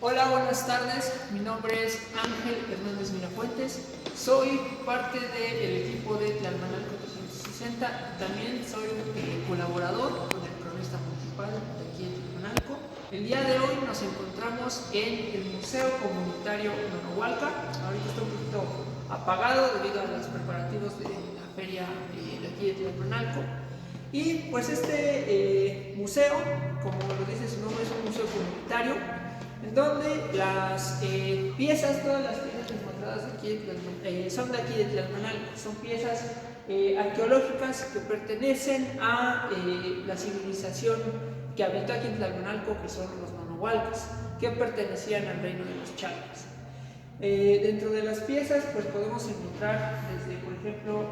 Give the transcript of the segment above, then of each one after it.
Hola, buenas tardes. Mi nombre es Ángel Hernández Mirafuentes. Soy parte del equipo de Tlalmanalco 360. También soy colaborador con el cronista municipal de aquí en Tlalmanalco. El día de hoy nos encontramos en el Museo Comunitario Nonohualca. Ahorita está un poquito apagado debido a los preparativos de la feria de aquí de Tlalmanalco. Y pues este museo, como lo dice su nombre, es un museo comunitario en donde las piezas, todas las piezas encontradas aquí son de aquí de Tlalmanalco. Son piezas arqueológicas que pertenecen a la civilización que habitó aquí en Tlalmanalco, que son los nonohualcas, que pertenecían al reino de los chalcas. Dentro de las piezas pues podemos encontrar desde, por ejemplo,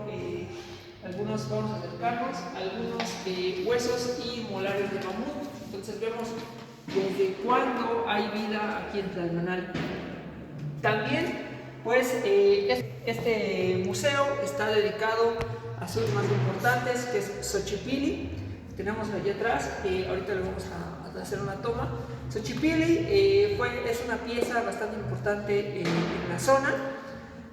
algunos, vamos a acercarnos, algunos huesos y molares de mamut. Entonces vemos desde cuándo hay vida aquí en Tlalmanalco. También pues este museo está dedicado a sus más importantes, que es Xochipilli. Tenemos allí atrás, ahorita le vamos a hacer una toma. Xochipilli es una pieza bastante importante en la zona.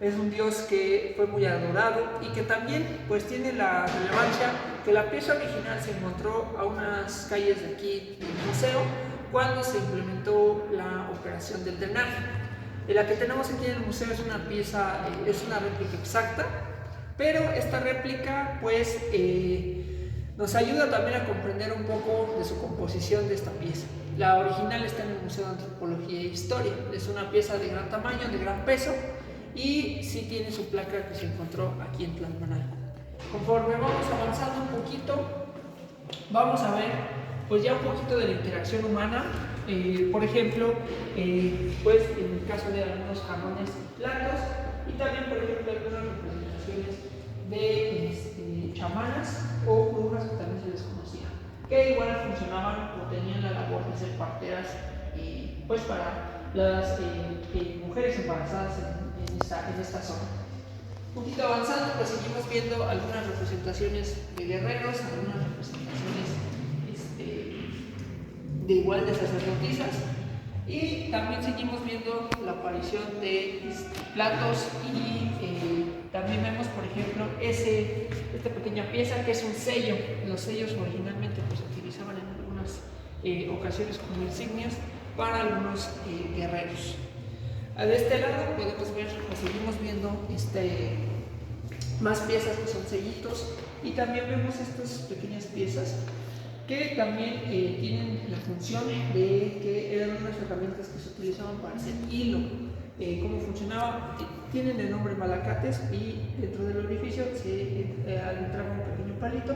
Es un dios que fue muy adorado y que también pues tiene la relevancia que la pieza original se encontró a unas calles de aquí del museo cuando se implementó la operación del drenaje. La que tenemos aquí en el museo es una pieza, es una réplica exacta, pero esta réplica pues nos ayuda también a comprender un poco de su composición de esta pieza. La original está en el Museo de Antropología e Historia. Es una pieza de gran tamaño, de gran peso, y sí tiene su placa que se encontró aquí en Tlalmanalco. Conforme vamos avanzando un poquito, vamos a ver pues ya un poquito de la interacción humana. Por ejemplo, pues en el caso de algunos jarrones y platos, y también por ejemplo algunas representaciones de chamanas o brujas que también se les conocía, que igual funcionaban o tenían la labor de ser parteras pues para las mujeres embarazadas en esta zona. Un poquito avanzando, pues seguimos viendo algunas representaciones de guerreros, algunas representaciones de igual de sacerdotisas, y también seguimos viendo la aparición de platos y también vemos, por ejemplo, esta pequeña pieza que es un sello. Los sellos originalmente pues, se utilizaban en algunas ocasiones como insignias para algunos guerreros. De este lado podemos ver, pues seguimos viendo más piezas que son sellitos, y también vemos estas pequeñas piezas que también tienen la función de que eran unas herramientas que se utilizaban para hacer hilo. ¿Cómo funcionaba? Tienen el nombre malacates, y dentro del orificio se adentraba un pequeño palito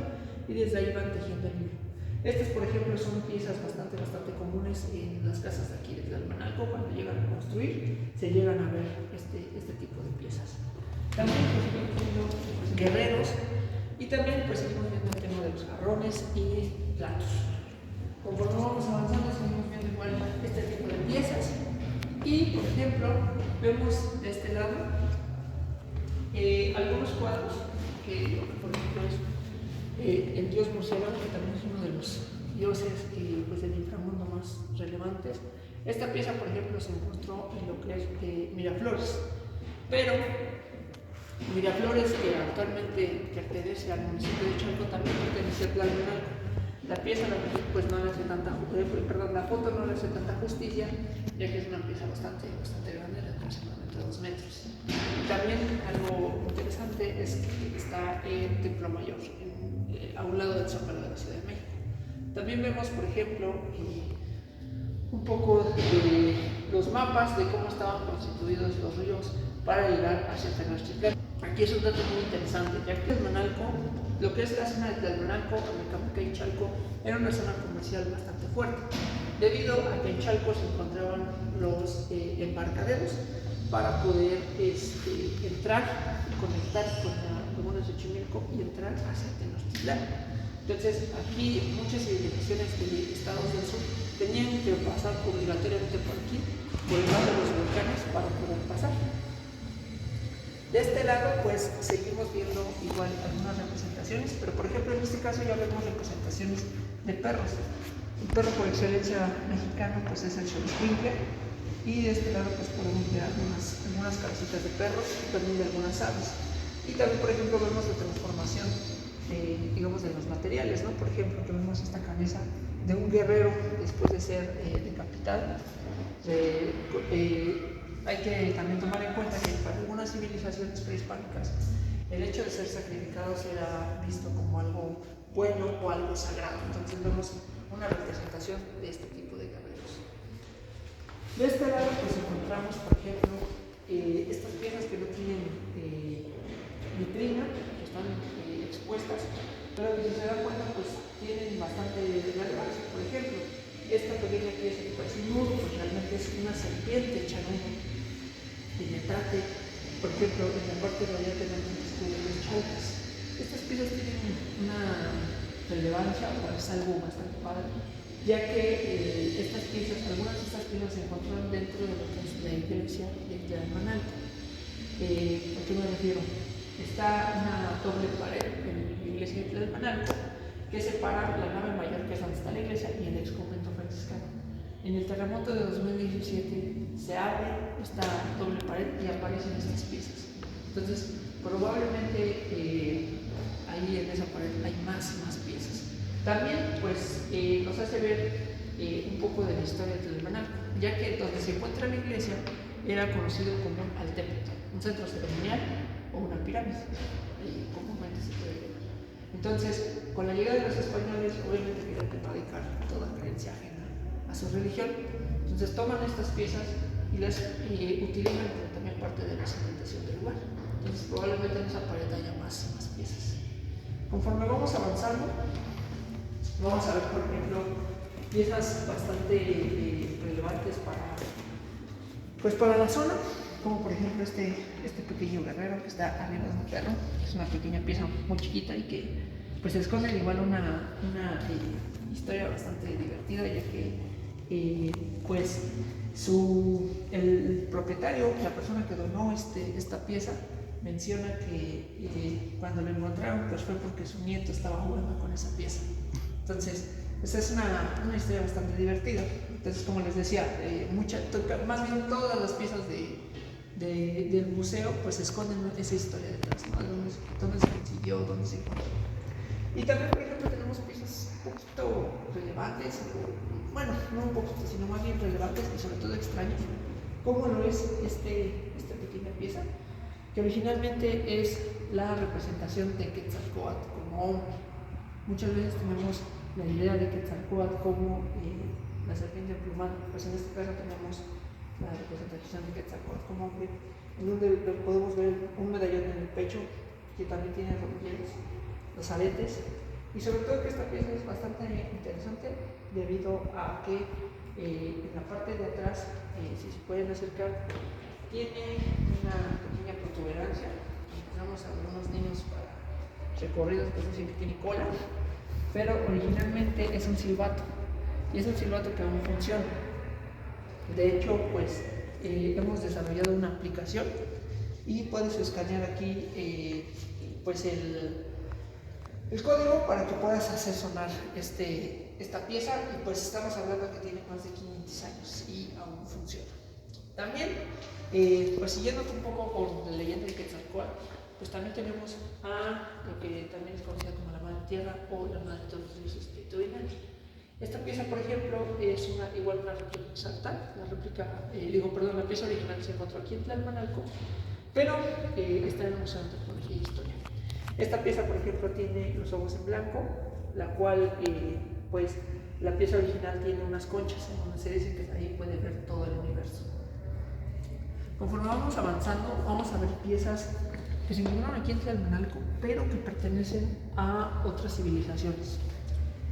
y desde ahí van tejiendo el hilo. Estas, por ejemplo, son piezas bastante comunes en las casas de aquí de Tlalmanalco. Cuando llegan a construir, se llegan a ver este tipo de piezas. También pues, seguimos viendo guerreros, y también pues seguimos viendo el tema de los jarrones y platos. Conforme vamos avanzando, seguimos viendo igual este tipo de piezas, y por ejemplo vemos de este lado algunos cuadros que, por ejemplo, es el dios Murciélago, que también es uno de los dioses pues, del inframundo más relevantes. Esta pieza, por ejemplo, se encontró en lo que es Miraflores, pero Miraflores, que actualmente pertenece al municipio de Chalco, también pertenece a Tlalmanalco. La pieza pues no le hace tanta, la foto no le hace tanta justicia, ya que es una pieza bastante grande, de aproximadamente 2 metros. Y también algo interesante es que está en Templo Mayor, a un lado del Zócalo de la Ciudad de México. También vemos, por ejemplo, un poco de los mapas de cómo estaban constituidos los ríos para llegar hacia Tenochtitlán. Aquí es un dato muy interesante, ya que Tlalmanalco, lo que es la zona de Tlalmanalco, Amecameca y Chalco, era una zona comercial bastante fuerte, debido a que en Chalco se encontraban los embarcaderos para poder entrar y conectar con la laguna de Xochimilco y entrar hacia Tenochtitlán. Entonces aquí muchas civilizaciones de estados del sur tenían que pasar obligatoriamente por aquí, por el lado de los volcanes, para poder pasar. De este lado pues seguimos viendo igual algunas representaciones, pero por ejemplo en este caso ya vemos representaciones de perros. El perro por excelencia mexicano pues es el Xoloitzcuintle, y de este lado pues podemos ver algunas cabecitas de perros y también de algunas aves. Y también, por ejemplo, vemos la transformación digamos, de los materiales, ¿no? Por ejemplo, que vemos esta cabeza de un guerrero después de ser decapitado. Hay que también tomar en cuenta que para algunas civilizaciones prehispánicas el hecho de ser sacrificados era visto como algo bueno o algo sagrado. Entonces vemos una representación de este tipo de guerreros. De este lado pues encontramos, por ejemplo, estas piezas que no tienen vitrina, que están expuestas, pero si se dan cuenta pues tienen bastante relevancia. Por ejemplo, esta pequeña pieza que parece un nudo, pues realmente es una serpiente hecha nudo. Penetrante, por ejemplo, en la parte de allá tenemos el escudo de los chalcas. Estas piezas tienen una relevancia, o es algo bastante padre, ya que algunas de estas piezas se encuentran dentro de lo que es la iglesia de Tlalmanalco. ¿A qué me refiero? Está una doble pared en la iglesia de Tlalmanalco que separa la nave mayor, que es donde está la iglesia, y el ex convento franciscano. En el terremoto de 2017 se abre esta doble pared y aparecen estas piezas. Entonces, probablemente ahí en esa pared hay más piezas. También pues nos hace ver un poco de la historia de Tlalmanalco, ya que donde se encuentra la iglesia era conocido como Altepetl, un centro ceremonial o una pirámide, comúnmente se puede ver. Entonces, con la llegada de los españoles, obviamente querían erradicar toda creencia ajena a su religión. Entonces toman estas piezas y las utilizan como también parte de la cimentación del lugar. Entonces probablemente en esa pared haya más piezas. Conforme vamos avanzando, vamos a ver, por ejemplo, piezas bastante relevantes para la zona, como por ejemplo este pequeño guerrero que está arriba de un perro. Es una pequeña pieza muy chiquita y que pues esconde igual una historia bastante divertida, ya que pues el propietario, la persona que donó esta pieza, menciona que cuando lo encontraron pues fue porque su nieto estaba jugando con esa pieza. Entonces, esa es una historia bastante divertida. Entonces, como les decía, más bien todas las piezas del museo pues esconden esa historia detrás, ¿no? Dónde se consiguió, dónde se encontró. Y también, por ejemplo, tenemos piezas un poquito relevantes, bueno, no un poquito, sino más bien relevantes y sobre todo extrañas, como lo es esta pequeña pieza, que originalmente es la representación de Quetzalcóatl como hombre. Muchas veces tenemos la idea de Quetzalcóatl como la serpiente emplumada, pues en este caso tenemos la representación de Quetzalcóatl como hombre, en donde podemos ver un medallón en el pecho que también tiene rodilleras, los aretes, y sobre todo que esta pieza es bastante interesante debido a que en la parte de atrás, si se pueden acercar, tiene una pequeña protuberancia. Encontramos a algunos niños para recorridos que dicen que tiene cola, pero originalmente es un silbato, y es un silbato que aún funciona. De hecho, pues hemos desarrollado una aplicación y puedes escanear aquí pues el código para que puedas hacer sonar esta pieza, y pues estamos hablando que tiene más de 500 años y aún funciona. También, pues siguiendo un poco con la leyenda de Quetzalcóatl, pues también tenemos a lo que también es conocida como la Madre Tierra o la Madre de todos los dioses espirituales. Esta pieza, por ejemplo, es igual una réplica exaltada. La pieza original se encontró aquí en Tlalmanalco, pero está en el Museo de Antropología e Historia. Esta pieza, por ejemplo, tiene los ojos en blanco, la cual, pues, la pieza original tiene unas conchas en donde se dice que ahí puede ver todo el universo. Conforme vamos avanzando, vamos a ver piezas que se encontraron aquí en Tlalmanalco, pero que pertenecen a otras civilizaciones.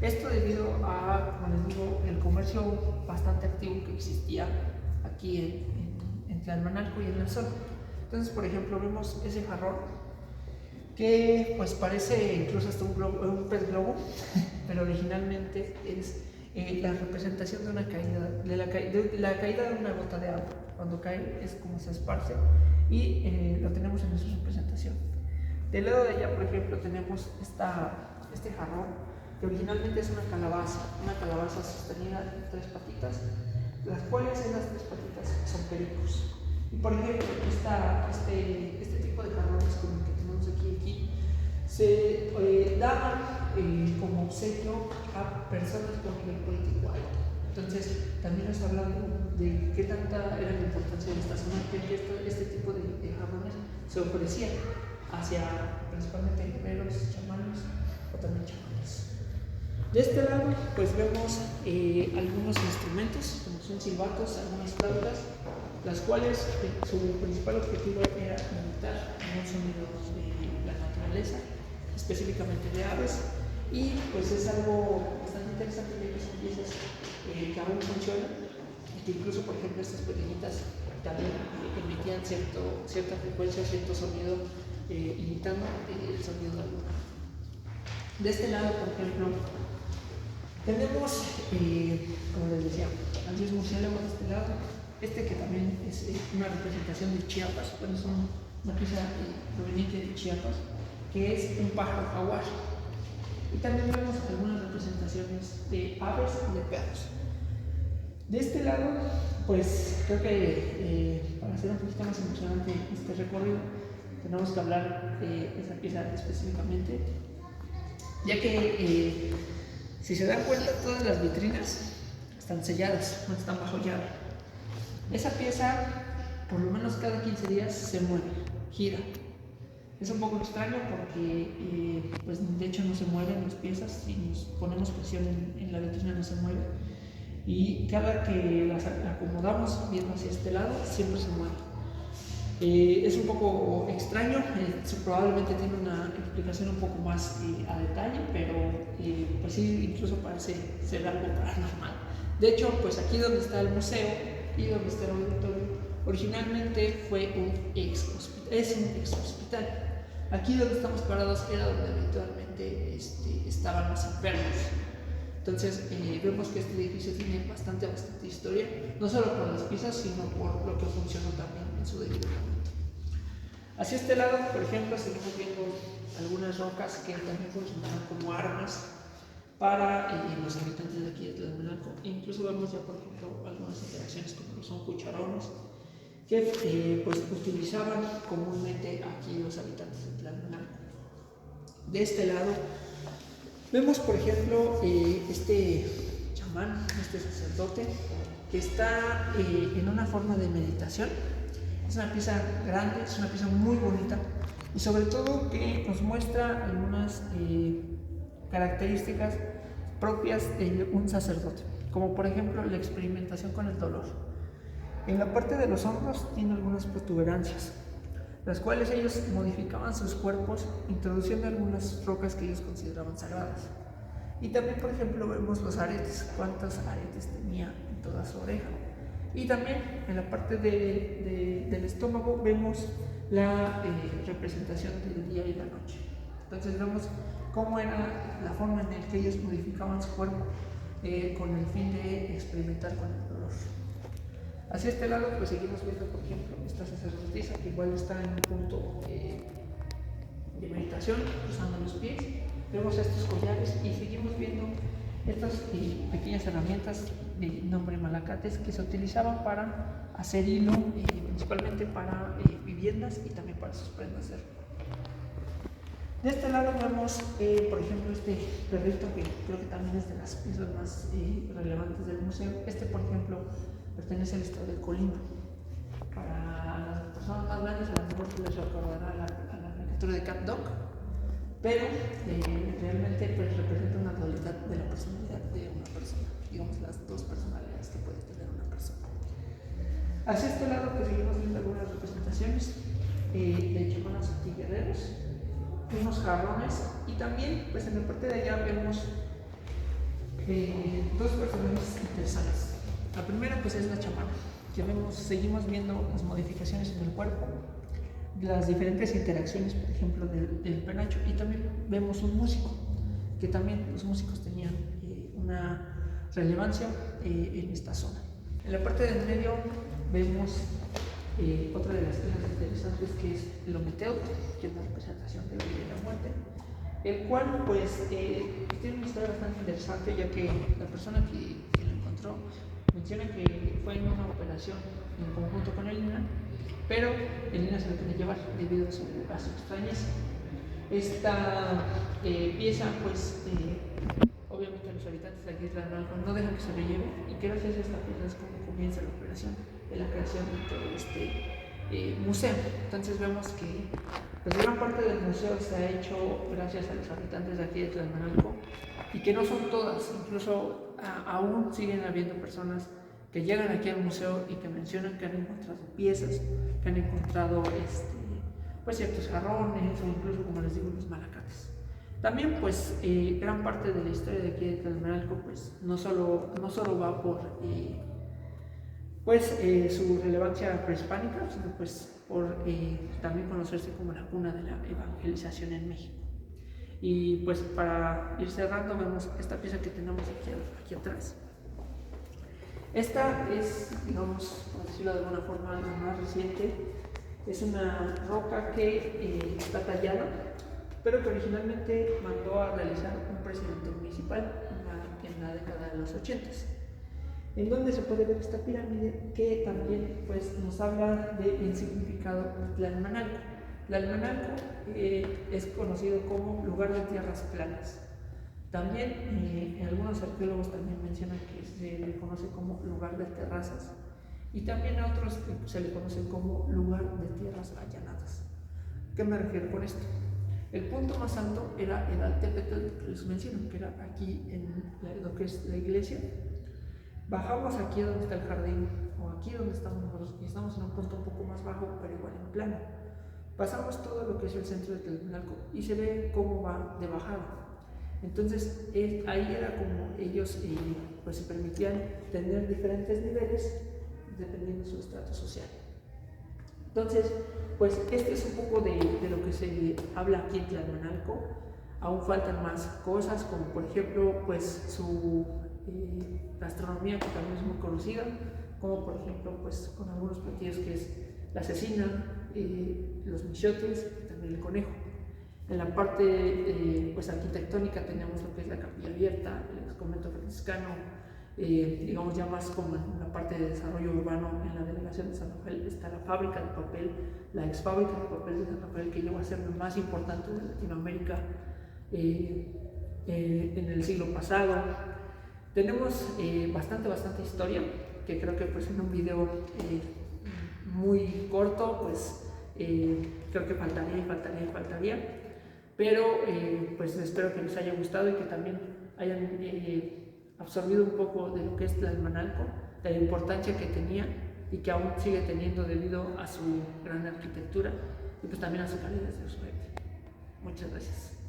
Esto debido a, como les digo, el comercio bastante activo que existía aquí en Tlalmanalco y en la zona. Entonces, por ejemplo, vemos ese jarrón que pues parece incluso hasta un pez globo, pero originalmente es la representación de una caída, de la caída de una gota de agua. Cuando cae es como se esparce, y lo tenemos en nuestra representación. Del lado de allá, por ejemplo, tenemos este jarrón, que originalmente es una calabaza sostenida en 3 patitas, las cuales en las 3 patitas esotéricos. Y por ejemplo, este tipo de jarrones como el que tenemos aquí se daban como obsequio a personas con nivel político alto. Entonces, también nos hablando de qué tanta era la importancia de esta zona, que este tipo de jarrones se ofrecían hacia principalmente guerreros, chamanes o también chamanes. De este lado, pues vemos algunos instrumentos, como son silbatos, algunas flautas, las cuales su principal objetivo era imitar un sonido de la naturaleza, específicamente de aves, y pues es algo bastante interesante ya que son piezas que aún funcionan, y que incluso, por ejemplo, estas pequeñitas también emitían cierta frecuencia, cierto sonido, imitando el sonido de la luna. De este lado, por ejemplo, tenemos, como les decía, al dios murciélago de este lado, que también es una representación de Chiapas, bueno, es una pieza proveniente de Chiapas, que es un pájaro jaguar. Y también vemos algunas representaciones de aves y de perros. De este lado, pues creo que para hacer un poquito más emocionante este recorrido, tenemos que hablar de esa pieza específicamente, ya que si se dan cuenta, todas las vitrinas están selladas, no están bajo llave. Esa pieza, por lo menos cada 15 días, se mueve, gira. Es un poco extraño porque, pues de hecho no se mueven las piezas, si nos ponemos presión en la vitrina no se mueve. Y cada que las acomodamos viendo hacia este lado, siempre se mueve. Es un poco extraño, probablemente tiene una explicación un poco más a detalle, pero pues sí, incluso parece ser algo paranormal. De hecho, pues aquí donde está el museo y donde está el auditorio, originalmente fue es un ex hospital. Aquí donde estamos parados era donde habitualmente estaban los enfermos. Entonces vemos que este edificio tiene bastante historia, no solo por las piezas, sino por lo que funcionó también en su debido momento. Hacia este lado, por ejemplo, seguimos viendo algunas rocas que también funcionaban como armas para los habitantes de aquí de Tlalmanalco. Incluso vemos ya, por ejemplo, algunas interacciones como son cucharones que pues utilizaban comúnmente aquí los habitantes de Tlalmanalco. De este lado vemos, por ejemplo, este chamán, este sacerdote, que está en una forma de meditación. Es una pieza grande, es una pieza muy bonita y sobre todo que nos muestra algunas características propias de un sacerdote, como por ejemplo la experimentación con el dolor. En la parte de los hombros tiene algunas protuberancias, las cuales ellos modificaban sus cuerpos introduciendo algunas rocas que ellos consideraban sagradas. Y también, por ejemplo, vemos los aretes, cuántos aretes tenía en toda su oreja. Y también en la parte del estómago vemos la representación del día y la noche. Entonces vemos cómo era la forma en la que ellos modificaban su cuerpo con el fin de experimentar con el dolor. Hacia este lado pues seguimos viendo, por ejemplo, esta sacerdotisa que igual está en un punto de meditación, cruzando los pies. Vemos estos collares y seguimos viendo estas pequeñas herramientas de nombre malacates que se utilizaban para hacer hilo, principalmente para viviendas y también para sus prendas de ropa. De este lado vemos, por ejemplo, este perrito que creo que también es de las piezas más relevantes del museo. Por ejemplo, pertenece al estado de Colima. Para las personas más grandes a lo mejor se les recordará a la caricatura de Cat Dog, pero realmente pues, representa una dualidad de la personalidad de una persona, digamos las dos personalidades que puede tener una persona. Hacia este lado pues seguimos viendo algunas representaciones de chamanes y guerreros, unos jarrones y también pues en la parte de allá vemos dos personajes interesantes. La primera pues es la chamana, que seguimos viendo las modificaciones en el cuerpo, las diferentes interacciones, por ejemplo, del penacho, y también vemos un músico, que también los músicos tenían una relevancia en esta zona. En la parte del medio vemos otra de las cosas interesantes que es el Ometeo, que es la representación de la vida y la muerte, el cual pues tiene una historia bastante interesante, ya que la persona que lo encontró menciona que fue en una operación en conjunto con el INAH, pero el INAH se lo quiere llevar debido a su extrañeza. Esta pieza, pues, obviamente los habitantes de aquí de Tlalmanalco no dejan que se lo lleve, y gracias a esta pieza es como comienza la operación de la creación de todo este museo. Entonces vemos que pues, gran parte del museo se ha hecho gracias a los habitantes de aquí de Tlalmanalco, y que no son todas, incluso aún siguen habiendo personas que llegan aquí al museo y que mencionan que han encontrado piezas, que han encontrado pues ciertos jarrones o incluso, como les digo, los malacates. También pues gran parte de la historia de aquí de Tlalmanalco pues no solo va por su relevancia prehispánica, sino pues por también conocerse como la cuna de la evangelización en México. Y pues para ir cerrando vemos esta pieza que tenemos aquí atrás. Esta es, digamos, por decirlo de alguna forma, la más reciente. Es una roca que está tallada, pero que originalmente mandó a realizar un presidente municipal en la década de los 80s. En donde se puede ver esta pirámide que también pues, nos habla del significado de Tlalmanalco. Tlalmanalco es conocido como lugar de tierras planas. También algunos arqueólogos también mencionan que se le conoce como lugar de terrazas, y también a otros se le conoce como lugar de tierras allanadas. ¿Qué me refiero con esto? El punto más alto era el Altepetl que les menciono, que era aquí en lo que es la iglesia. Bajamos aquí donde está el jardín, o aquí donde estamos nosotros, y estamos en un punto un poco más bajo, pero igual en plano. Pasamos todo lo que es el centro de Tlalmanalco y se ve cómo va de bajada. Entonces ahí era como ellos pues se permitían tener diferentes niveles dependiendo de su estrato social. Entonces, pues este es un poco de lo que se habla aquí en Tlalmanalco. Aún faltan más cosas, como por ejemplo pues su gastronomía, que también es muy conocida, como por ejemplo pues con algunos platillos que es la cecina, los michotes y también el conejo. En la parte pues arquitectónica tenemos lo que es la capilla abierta, el convento franciscano, digamos ya más como en la parte de desarrollo urbano. En la delegación de San Rafael está la fábrica de papel, la ex fábrica de papel de San Rafael, que llegó a ser la más importante de Latinoamérica en el siglo pasado. Tenemos bastante historia, que creo que pues en un video muy corto pues creo que faltaría, pero pues espero que les haya gustado y que también hayan absorbido un poco de lo que es Tlalmanalco, de la importancia que tenía y que aún sigue teniendo debido a su gran arquitectura y pues también a su calidad de su gente. Muchas gracias.